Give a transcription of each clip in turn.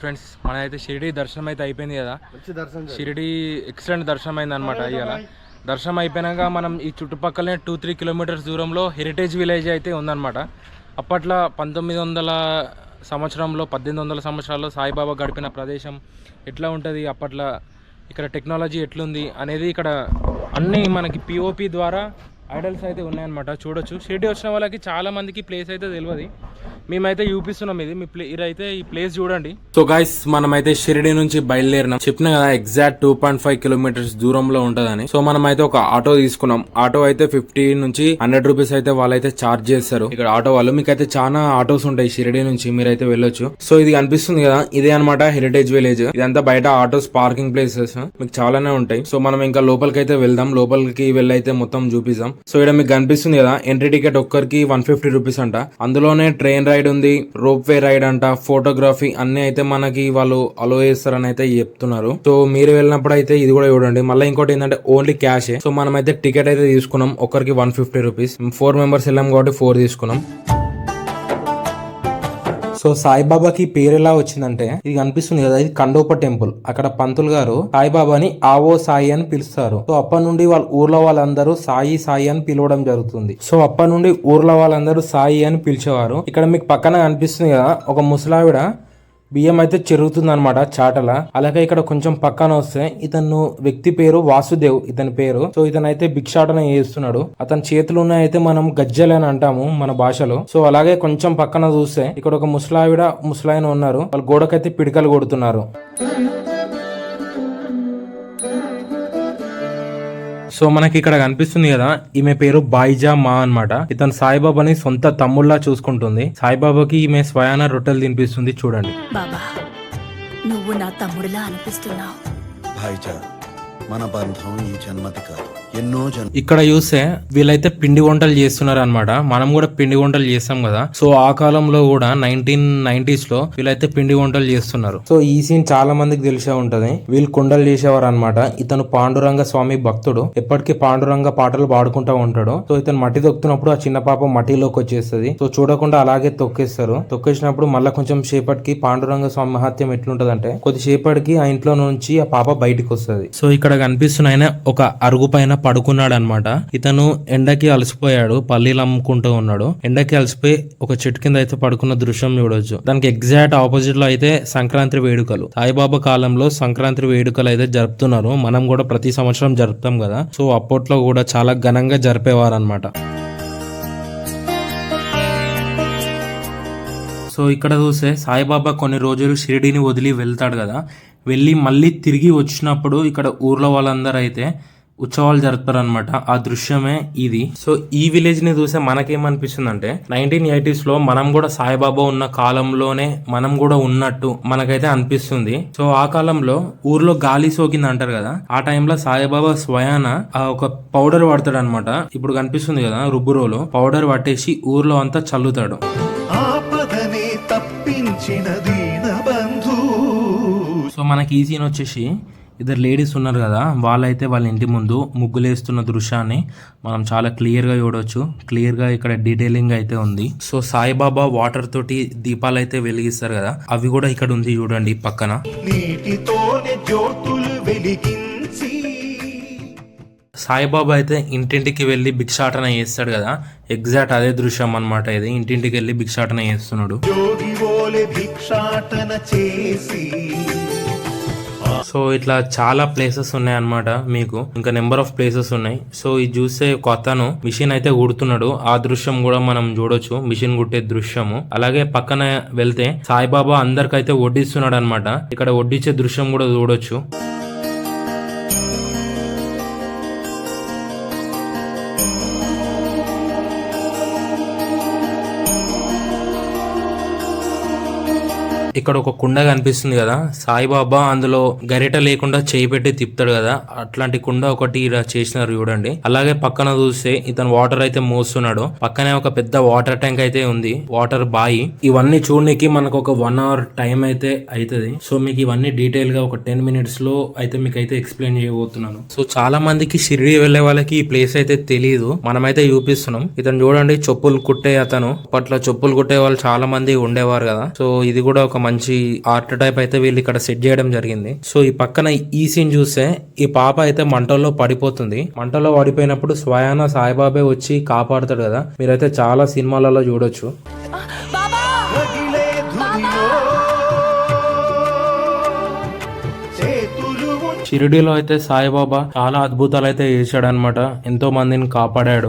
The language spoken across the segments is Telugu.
ఫ్రెండ్స్, మనైతే షిరిడి దర్శనం అయితే అయిపోయింది కదా. షిరిడి ఎక్సలెంట్ దర్శనం అయింది అనమాట. ఇవాళ దర్శనం అయిపోయినాక మనం ఈ చుట్టుపక్కలనే 2-3 కిలోమీటర్స్ దూరంలో హెరిటేజ్ విలేజ్ అయితే ఉందన్నమాట. అప్పట్లో 1900 సంవత్సరంలో 1800 సంవత్సరాల్లో సాయిబాబా గడిపిన ప్రదేశం ఎట్లా ఉంటుంది, అప్పట్లో ఇక్కడ టెక్నాలజీ ఎట్లుంది అనేది ఇక్కడ అన్నీ మనకి పిఓపి ద్వారా ఐడల్స్ అయితే ఉన్నాయన్నమాట. చూడొచ్చు. షిరిడి వచ్చిన వాళ్ళకి చాలా మందికి ప్లేస్ అయితే తెలియదు, మేమైతే చూపిస్తున్నాం. ఇదైతే ఈ ప్లేస్ చూడండి. సో గైస్, మనమైతే షిరిడి నుంచి బయలుదేరినాం. చెప్పిన కదా ఎగ్జాక్ట్ 2.5 కిలోమీటర్స్ దూరంలో ఉంటదని. సో మనమైతే ఒక ఆటో తీసుకున్నాం. ఆటో అయితే 50 నుంచి 100 రూపీస్ అయితే వాళ్ళైతే చార్జ్ చేస్తారు ఇక్కడ ఆటో వాళ్ళు. మీకైతే చాలా ఆటోస్ ఉంటాయి షిరిడి నుంచి, మీరైతే వెళ్ళొచ్చు. సో ఇది కనిపిస్తుంది కదా, ఇదే అనమాట హెరిటేజ్ విలేజ్. ఇదంతా బయట ఆటోస్ పార్కింగ్ ప్లేసెస్ మీకు చాలానే ఉంటాయి. సో మనం ఇంకా లోపలికి అయితే వెళ్దాం. లోపలికి వెళ్ళైతే మొత్తం చూపిస్తాం. సో ఇక్కడ మీకు కనిపిస్తుంది కదా, ఎంట్రీ టికెట్ ఒక్కరికి 150 రూపీస్ అంట. అందులోనే ట్రైన్ రైడ్ ఉంది, రోప్ వే రైడ్ అంట, ఫోటోగ్రఫీ అన్ని అయితే మనకి వాళ్ళు అలో చేస్తారని అయితే చెప్తున్నారు. సో మీరు వెళ్ళినప్పుడు అయితే ఇది కూడా చూడండి. మళ్ళీ ఇంకోటి ఏంటంటే ఓన్లీ క్యాష్. సో మనం అయితే టికెట్ అయితే తీసుకున్నాం ఒక్కరికి 150 రూపీస్. 4 మెంబర్స్ వెళ్ళాం కాబట్టి 4 తీసుకున్నాం. సో సాయిబాబాకి పేరు ఎలా వచ్చిందంటే, ఇది కనిపిస్తుంది కదా, ఇది కండోప టెంపుల్. అక్కడ పంతులు గారు సాయిబాబాని ఆవో సాయి అని పిలుస్తారు. సో అప్పటి నుండి వాళ్ళ ఊర్లో వాళ్ళందరూ సాయి సాయి అని పిలవడం జరుగుతుంది. సో అప్పటి నుండి ఊర్లో వాళ్ళందరూ సాయి అని పిలిచేవారు. ఇక్కడ మీకు పక్కన కనిపిస్తుంది కదా, ఒక ముసలావిడ బియ్యం అయితే చెరుగుతుంది అనమాట చాటల. అలాగే ఇక్కడ కొంచెం పక్కన వస్తే ఇతను వ్యక్తి పేరు వాసుదేవ్, ఇతని పేరు. సో ఇతనైతే భిక్షాటన చేస్తున్నాడు. అతని చేతులు అయితే మనం గజ్జలు అని అంటాము మన భాషలో. సో అలాగే కొంచెం పక్కన చూస్తే ఇక్కడ ఒక ముసలాయన ఉన్నారు. వాళ్ళు గోడకైతే పిడికలు కొడుతున్నారు. సో మనకి ఇక్కడ కనిపిస్తుంది కదా, ఈమె పేరు బాయిజా మా అన్నమాట. ఇతను సాయిబాబాని సొంత తమ్ముళ్లా చూసుకుంటుంది. సాయిబాబాకి ఈమె స్వయాన రొట్టెలు తినిపిస్తుంది. చూడండి. బాబా, నువ్వు నా తమ్ముడిలా అనిపిస్తున్నావు. భాయిజా, మన బంధం ఈ జన్మది కాదు, ఎన్నో ఇక్కడ చూస్తే వీళ్ళైతే పిండి వంటలు చేస్తున్నారు అనమాట. మనం కూడా పిండి వంటలు చేస్తాం కదా. సో ఆ కాలంలో కూడా 1990s లో వీళ్ళైతే పిండి వంటలు చేస్తున్నారు. సో ఈ సీన్ చాలా మందికి తెలిసే ఉంటది. వీళ్ళు కుండలు చేసేవారు అనమాట. ఇతను పాండురంగ స్వామి భక్తుడు. ఎప్పటికీ పాండురంగ పాటలు పాడుకుంటా ఉంటాడు. సో ఇతను మట్టి తొక్కుతున్నప్పుడు ఆ చిన్న పాప మట్టిలోకి వచ్చేస్తుంది. సో చూడకుండా అలాగే తొక్కేస్తారు. తొక్కేసినప్పుడు మళ్ళీ కొంచెం సేపటికి పాండురంగ స్వామి మహత్యం ఎట్లుంటదంటే, కొద్దిసేపటికి ఆ ఇంట్లో నుంచి ఆ పాప బయటికి వస్తుంది. సో ఇక్కడ కనిపిస్తున్న ఆయన ఒక అరుగు పైన పడుకున్నాడు అనమాట. ఇతను ఎండకి అలసిపోయాడు, పల్లీలు అమ్ముకుంటూ ఉన్నాడు. ఎండకి అలసిపోయి ఒక చెట్టు కింద అయితే పడుకున్న దృశ్యం చూడొచ్చు. దానికి ఎగ్జాక్ట్ ఆపోజిట్ లో అయితే సంక్రాంతి వేడుకలు, సాయిబాబా కాలంలో సంక్రాంతి వేడుకలు అయితే జరుపుతున్నారు. మనం కూడా ప్రతి సంవత్సరం జరుపుతాం కదా. సో అప్పట్లో కూడా చాలా ఘనంగా జరిపేవారు అనమాట. సో ఇక్కడ చూస్తే సాయిబాబా కొన్ని రోజులు షిరిడిని వదిలి వెళ్తాడు కదా. వెళ్ళి మళ్ళీ తిరిగి వచ్చినప్పుడు ఇక్కడ ఊర్లో వాళ్ళందరూ అయితే ఉత్సవాలు జరుపుతారనమాట. ఆ దృశ్యమే ఇది. సో ఈ విలేజ్ ని చూస్తే మనకేమనిపిస్తుంది అంటే, 1980s లో మనం కూడా సాయిబాబా ఉన్న కాలంలోనే మనం కూడా ఉన్నట్టు మనకైతే అనిపిస్తుంది. సో ఆ కాలంలో ఊర్లో గాలి సోకింది అంటారు కదా, ఆ టైంలో సాయిబాబా స్వయాన ఒక పౌడర్ వాడతాడు అనమాట. ఇప్పుడు కనిపిస్తుంది కదా, రుబ్బురోలు పౌడర్ పట్టేసి ఊర్లో అంతా చల్లుతాడు. సో మనకి ఈ సీన్ వచ్చేసి ఇద్దరు లేడీస్ ఉన్నారు కదా, వాళ్ళైతే వాళ్ళ ఇంటి ముందు ముగ్గులేస్తున్న దృశ్యాన్ని మనం చాలా క్లియర్గా చూడవచ్చు. క్లియర్గా ఇక్కడ డీటెయిలింగ్ అయితే ఉంది. సో సాయిబాబా వాటర్ తోటి దీపాలు అయితే వెలిగిస్తారు కదా, అవి కూడా ఇక్కడ ఉంది చూడండి పక్కన. సాయిబాబా అయితే ఇంటింటికి వెళ్ళి భిక్షాటన చేస్తాడు కదా, ఎగ్జాక్ట్ అదే దృశ్యం అన్నమాట. ఇది ఇంటింటికి వెళ్ళి భిక్షాటన చేస్తున్నాడు. సో ఇట్లా చాలా ప్లేసెస్ ఉన్నాయి అన్నమాట. మీకు ఇంకా నెంబర్ ఆఫ్ ప్లేసెస్ ఉన్నాయి. సో ఇది చూస్తే ఒక అతను మిషన్ అయితే కుడుతున్నాడు. ఆ దృశ్యం కూడా మనం చూడొచ్చు, మిషన్ కుట్టే దృశ్యము. అలాగే పక్కన వెళ్తే సాయిబాబా అందరికైతే వడ్డిస్తున్నాడు అనమాట. ఇక్కడ వడ్డించే దృశ్యం కూడా చూడొచ్చు. ఇక్కడ ఒక కుండ కనిపిస్తుంది కదా, సాయిబాబా అందులో గరిట లేకుండా చేయి పెట్టి తిప్పుతాడు కదా, అట్లాంటి కుండ ఒకటి ఇలా చేసినారు చూడండి. అలాగే పక్కన చూస్తే ఇతను వాటర్ అయితే మోస్తున్నాడు. పక్కనే ఒక పెద్ద వాటర్ ట్యాంక్ అయితే ఉంది, వాటర్ బాయి. ఇవన్నీ చూడడానికి మనకు ఒక 1 hour టైం అయితే అవుతుంది. సో మీకు ఇవన్నీ డీటెయిల్ గా ఒక 10 minutes లో అయితే మీకు అయితే ఎక్స్ప్లెయిన్ చేయబోతున్నాను. సో చాలా మందికి షిరిడి వెళ్లే వాళ్ళకి ఈ ప్లేస్ అయితే తెలియదు, మనమైతే చూపిస్తున్నాం. ఇతను చూడండి, చెప్పులు కుట్టే అతను. అప్పట్లో చెప్పులు కుట్టే వాళ్ళు చాలా మంది ఉండేవారు కదా. సో ఇది కూడా ఒక మంచి ఆర్ట్ టైప్ అయితే వీళ్ళు ఇక్కడ సెట్ చేయడం జరిగింది. సో ఈ పక్కన ఈ సీన్ చూస్తే ఈ పాప అయితే మంటల్లో పడిపోతుంది. మంటల్లో పడిపోయినప్పుడు స్వయాన సాయిబాబే వచ్చి కాపాడుతాడు కదా, మీరైతే చాలా సినిమాలలో చూడొచ్చు. షిరిడీలో అయితే సాయిబాబా చాలా అద్భుతాలు అయితే చేశాడు అనమాట. ఎంతో మందిని కాపాడాడు.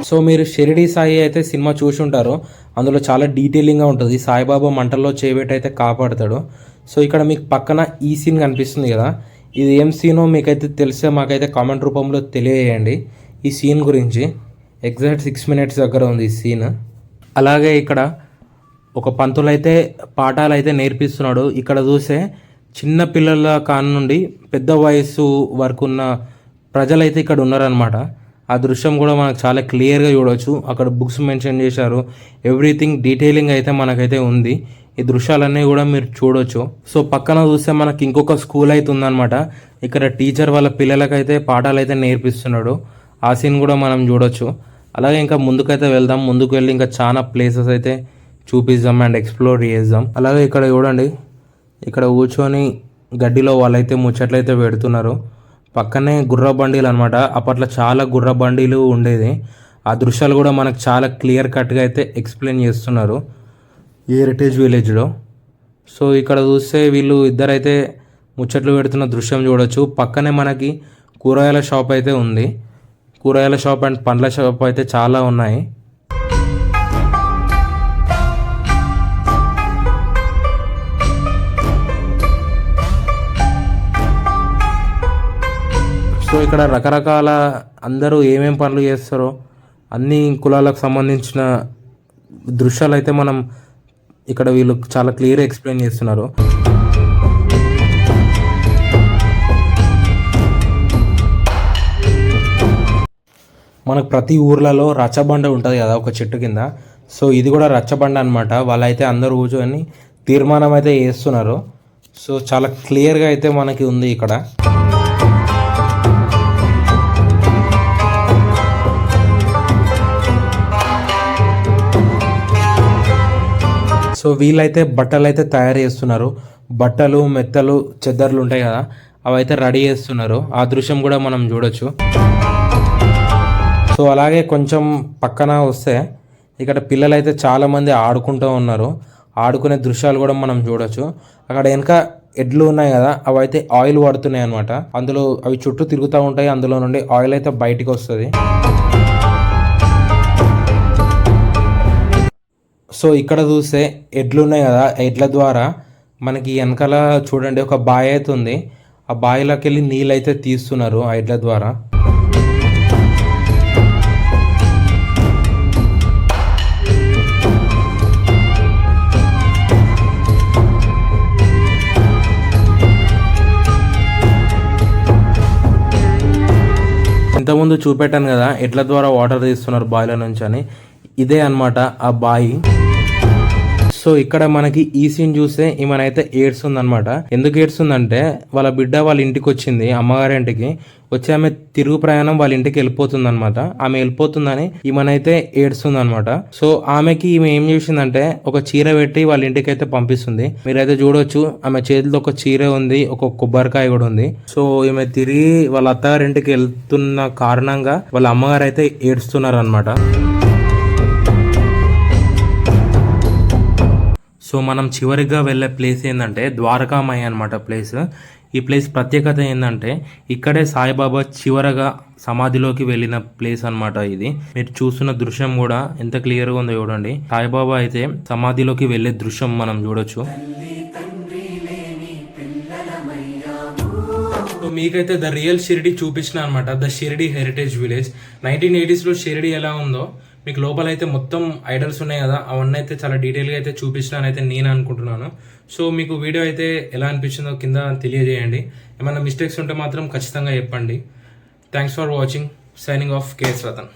సో మీరు షిరిడి సాయి అయితే సినిమా చూసి ఉంటారు. అందులో చాలా డీటెయిలింగ్గా ఉంటుంది. సాయిబాబా మంటల్లో చేయబెట్టి అయితే కాపాడుతాడు. సో ఇక్కడ మీకు పక్కన ఈ సీన్ కనిపిస్తుంది కదా, ఇది ఏం సీనో మీకైతే తెలిస్తే మాకైతే కామెంట్ రూపంలో తెలియజేయండి. ఈ సీన్ గురించి ఎగ్జాక్ట్ 6 minutes దగ్గర ఉంది ఈ సీన్. అలాగే ఇక్కడ ఒక పంతులు అయితే పాఠాలు అయితే నేర్పిస్తున్నాడు. ఇక్కడ చూస్తే చిన్న పిల్లల కాని నుండి పెద్ద వయసు వరకు ఉన్న ప్రజలైతే ఇక్కడ ఉన్నారనమాట. ఆ దృశ్యం కూడా మనకు చాలా క్లియర్గా చూడవచ్చు. అక్కడ బుక్స్ మెన్షన్ చేశారు. ఎవ్రీథింగ్ డీటెయిలింగ్ అయితే మనకైతే ఉంది. ఈ దృశ్యాలన్నీ కూడా మీరు చూడొచ్చు. సో పక్కన చూస్తే మనకి ఇంకొక స్కూల్ అయితే ఉందన్నమాట. ఇక్కడ టీచర్ వాళ్ళ పిల్లలకైతే పాఠాలు అయితే నేర్పిస్తున్నాడు. ఆ సీన్ కూడా మనం చూడొచ్చు. అలాగే ఇంకా ముందుకైతే వెళ్దాం. ముందుకు వెళ్ళి ఇంకా చాలా ప్లేసెస్ అయితే చూపిద్దాం అండ్ ఎక్స్ప్లోర్ చేద్దాం. అలాగే ఇక్కడ చూడండి, ఇక్కడ కూర్చొని గడ్డిలో వాళ్ళైతే ముచ్చట్లయితే పెడుతున్నారు. పక్కనే గుర్ర బండీలు అనమాట. అప్పట్లో చాలా గుర్ర బండీలు ఉండేది. ఆ దృశ్యాలు కూడా మనకు చాలా క్లియర్ కట్గా అయితే ఎక్స్ప్లెయిన్ చేస్తున్నారు ఈ హెరిటేజ్ విలేజ్లో. సో ఇక్కడ చూస్తే వీళ్ళు ఇద్దరైతే ముచ్చట్లు పెడుతున్న దృశ్యం చూడొచ్చు. పక్కనే మనకి కూరగాయల షాప్ అయితే ఉంది. కూరగాయల షాప్ అండ్ పండ్ల షాప్ అయితే చాలా ఉన్నాయి. సో ఇక్కడ రకరకాల అందరూ ఏమేం పనులు చేస్తారో అన్ని కులాలకు సంబంధించిన దృశ్యాలు అయితే మనం ఇక్కడ వీళ్ళు చాలా క్లియర్గా ఎక్స్ప్లెయిన్ చేస్తున్నారు. మనకు ప్రతి ఊర్లలో రచ్చబండ ఉంటుంది కదా ఒక చెట్టు కింద. సో ఇది కూడా రచ్చబండ అనమాట. వాళ్ళైతే అందరూ కూర్చొని తీర్మానం అయితే చేస్తున్నారు. సో చాలా క్లియర్గా అయితే మనకి ఉంది ఇక్కడ. సో వీళ్ళైతే బట్టలు అయితే తయారు చేస్తున్నారు. బట్టలు, మెత్తలు, చెద్దర్లు ఉంటాయి కదా, అవైతే రెడీ చేస్తున్నారు. ఆ దృశ్యం కూడా మనం చూడొచ్చు. సో అలాగే కొంచెం పక్కన వస్తే ఇక్కడ పిల్లలు అయితే చాలామంది ఆడుకుంటూ ఉన్నారు. ఆడుకునే దృశ్యాలు కూడా మనం చూడొచ్చు. అక్కడ వెనక ఎడ్లు ఉన్నాయి కదా, అవి అయితే ఆయిల్ పడుతున్నాయి అనమాట. అందులో అవి చుట్టూ తిరుగుతూ ఉంటాయి. అందులో నుండి ఆయిల్ అయితే బయటికి వస్తుంది. సో ఇక్కడ చూస్తే ఎడ్లు ఉన్నాయి కదా, ఎడ్ల ద్వారా మనకి వెనకాల చూడండి ఒక బావి అయితే ఉంది. ఆ బావిలోకి వెళ్ళి నీళ్ళు అయితే తీస్తున్నారు ఆ ఎడ్ల ద్వారా. ఇంతకుముందు చూపెట్టాను కదా ఎడ్ల ద్వారా వాటర్ తీస్తున్నారు బావిల నుంచి అని. ఇదే అన్నమాట ఆ బావి. సో ఇక్కడ మనకి ఈ సీన్ చూస్తే ఈమెనైతే ఏడ్స్తుందన్నమాట. ఎందుకు ఏడ్స్తుందంటే వాళ్ళ బిడ్డ వాళ్ళ ఇంటికి వచ్చింది, అమ్మగారి ఇంటికి వచ్చి ఆమె తిరుగు ప్రయాణం వాళ్ళ ఇంటికి వెళ్ళిపోతుంది అనమాట. ఆమె వెళ్ళిపోతుందని ఈమెనైతే ఏడుస్తుందన్నమాట. సో ఆమెకి ఈమె ఏం చేసిందంటే ఒక చీర పెట్టి వాళ్ళ ఇంటికి అయితే పంపిస్తుంది. మీరైతే చూడొచ్చు ఆమె చేతిలో ఒక చీర ఉంది, ఒక కొబ్బరికాయ కూడా ఉంది. సో ఈమె తిరిగి వాళ్ళ అత్తగారి ఇంటికి వెళ్తున్న కారణంగా వాళ్ళ అమ్మగారు అయితే ఏడుస్తున్నారు అనమాట. సో మనం చివరిగా వెళ్ళే ప్లేస్ ఏంటంటే ద్వారకామయ్య అనమాట ప్లేస్. ఈ ప్లేస్ ప్రత్యేకత ఏంటంటే ఇక్కడే సాయిబాబా చివరగా సమాధిలోకి వెళ్ళిన ప్లేస్ అనమాట. ఇది మీరు చూస్తున్న దృశ్యం కూడా ఎంత క్లియర్గా ఉందో చూడండి. సాయిబాబా అయితే సమాధిలోకి వెళ్ళే దృశ్యం మనం చూడొచ్చు. సో మీకైతే ద రియల్ షిరిడి చూపించిన అనమాట, the Shirdi heritage village. 1980s Shirdi ఎలా ఉందో మీకు లోపల అయితే మొత్తం ఐడల్స్ ఉన్నాయి కదా, అవన్నీ అయితే చాలా డీటెయిల్గా అయితే చూపించినాను అయితే నేను అనుకుంటున్నాను. సో మీకు వీడియో అయితే ఎలా అనిపించిందో కింద తెలియజేయండి. ఏమైనా మిస్టేక్స్ ఉంటే మాత్రం ఖచ్చితంగా చెప్పండి. Thanks for watching. Signing off K S Ratan.